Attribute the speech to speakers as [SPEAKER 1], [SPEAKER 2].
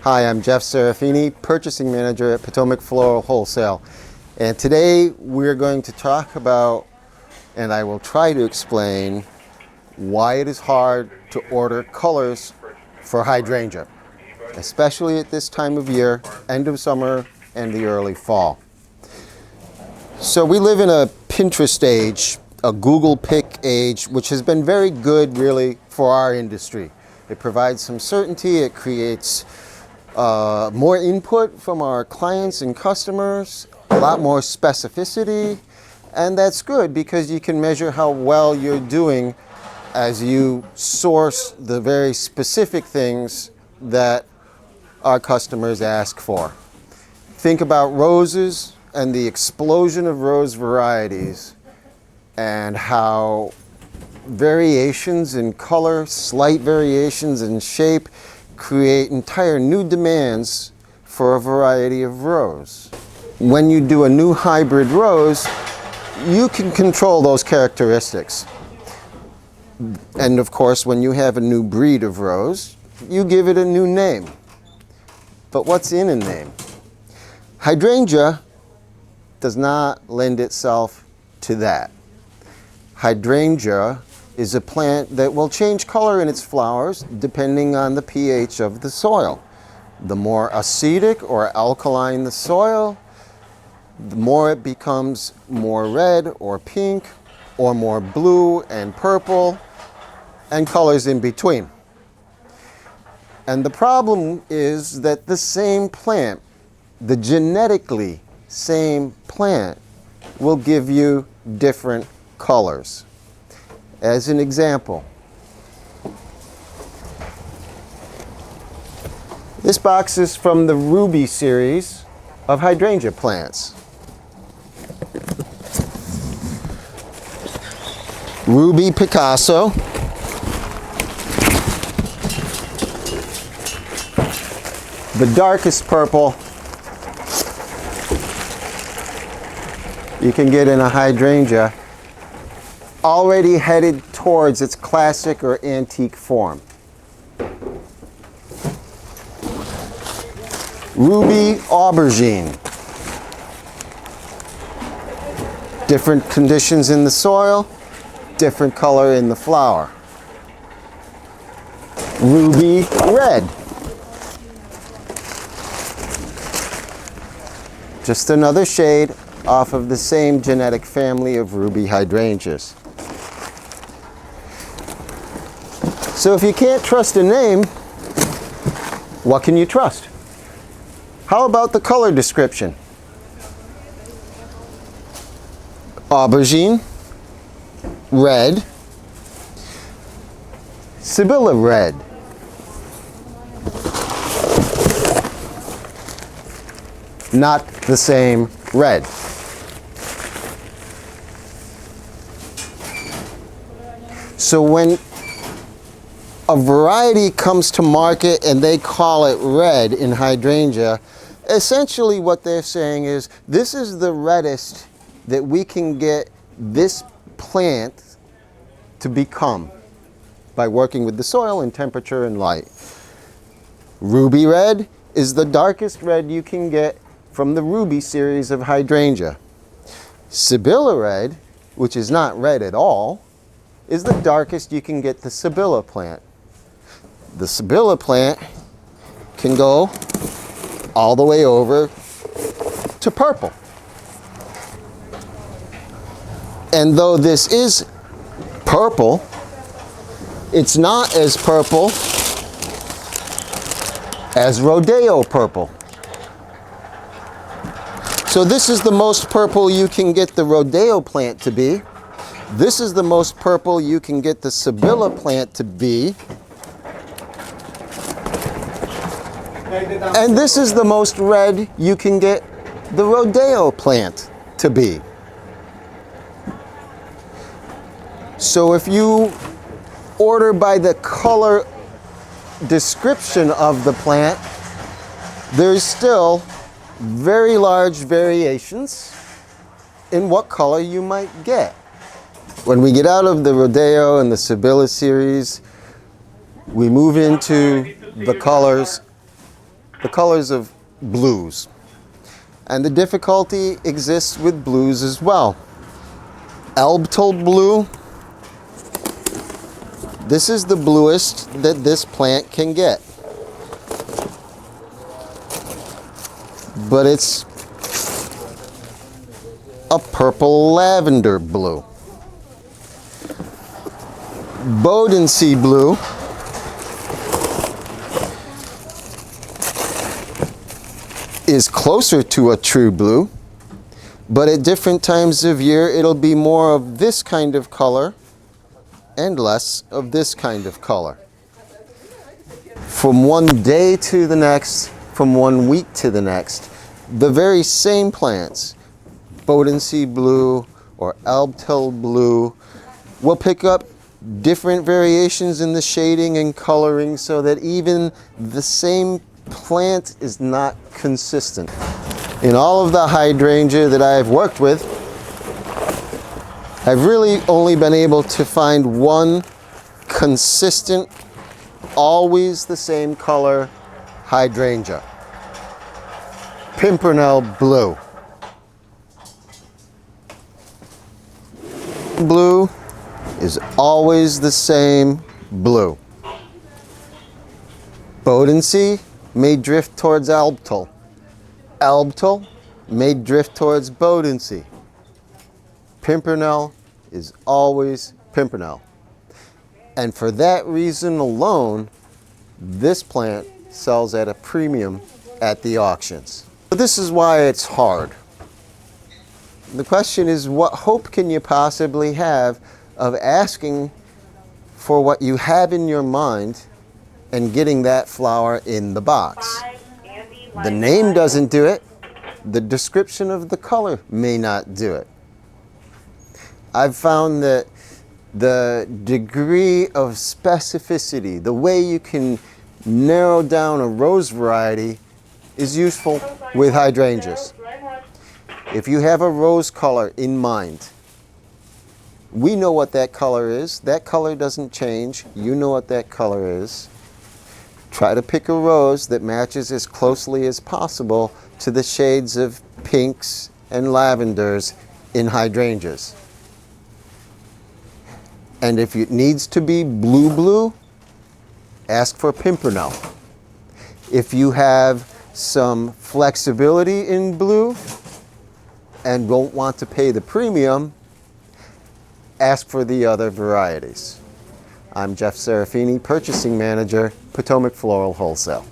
[SPEAKER 1] Hi, I'm Jeff Serafini, Purchasing Manager at Potomac Floral Wholesale. And today we're going to talk about, and I will try to explain, why it is hard to order colors for hydrangea, especially at this time of year, end of summer and the early fall. So we live in a Pinterest age, a Google pick age, which has been very good really for our industry. It provides some certainty, it creates more input from our clients and customers, a lot more specificity, and that's good because you can measure how well you're doing as you source the very specific things that our customers ask for. Think about roses and the explosion of rose varieties and how variations in color, slight variations in shape, create entire new demands for a variety of rose. When you do a new hybrid rose, you can control those characteristics. And of course, when you have a new breed of rose, you give it a new name. But what's in a name? Hydrangea does not lend itself to that. Hydrangea is a plant that will change color in its flowers depending on the pH of the soil. The more acidic or alkaline the soil, the more it becomes more red or pink or more blue and purple and colors in between. And the problem is that the same plant, the genetically same plant, will give you different colors. As an example, this box is from the Ruby series of hydrangea plants. Ruby Picasso, the darkest purple you can get in a hydrangea, already headed towards its classic or antique form. Ruby Aubergine. Different conditions in the soil, different color in the flower. Ruby Red. Just another shade off of the same genetic family of ruby hydrangeas. So if you can't trust a name, what can you trust? How about the color description? Aubergine, red, Sibylla red, not the same red. So when a variety comes to market and they call it red in hydrangea, essentially what they're saying is this is the reddest that we can get this plant to become by working with the soil and temperature and light. Ruby red is the darkest red you can get from the Ruby series of hydrangea. Sibylla red, which is not red at all, is the darkest you can get the Sibylla plant. The Sibylla plant can go all the way over to purple. And though this is purple, it's not as purple as Rodeo purple. So this is the most purple you can get the Rodeo plant to be. This is the most purple you can get the Sibylla plant to be. And this is the most red you can get the Rodeo plant to be. So if you order by the color description of the plant, there's still very large variations in what color you might get. When we get out of the Rodeo and the Sibylla series, we move into the colors the colors of blues. And the difficulty exists with blues as well. Albtal blue, this is the bluest that this plant can get. But it's a purple lavender blue. Bodensee blue is closer to a true blue, but at different times of year it'll be more of this kind of color and less of this kind of color. From one day to the next, from 1 week to the next, the very same plants, Bodensee blue or Albtal blue, will pick up different variations in the shading and coloring so that even the same plant is not consistent. In all of the hydrangea that I've worked with, I've really only been able to find one consistent, always the same color hydrangea. Pimpernel blue. Blue is always the same blue. Bodensee may drift towards Albtal. Albtal may drift towards Bodensee. Pimpernel is always Pimpernel. And for that reason alone, this plant sells at a premium at the auctions. But this is why it's hard. The question is, what hope can you possibly have of asking for what you have in your mind and getting that flower in the box? The name doesn't do it. The description of the color may not do it. I've found that the degree of specificity, the way you can narrow down a rose variety, is useful with hydrangeas. If you have a rose color in mind, we know what that color is. That color doesn't change. You know what that color is. Try to pick a rose that matches as closely as possible to the shades of pinks and lavenders in hydrangeas. And if it needs to be blue, ask for Pimpernel. If you have some flexibility in blue and don't want to pay the premium, ask for the other varieties. I'm Jeff Serafini, Purchasing Manager, Potomac Floral Wholesale.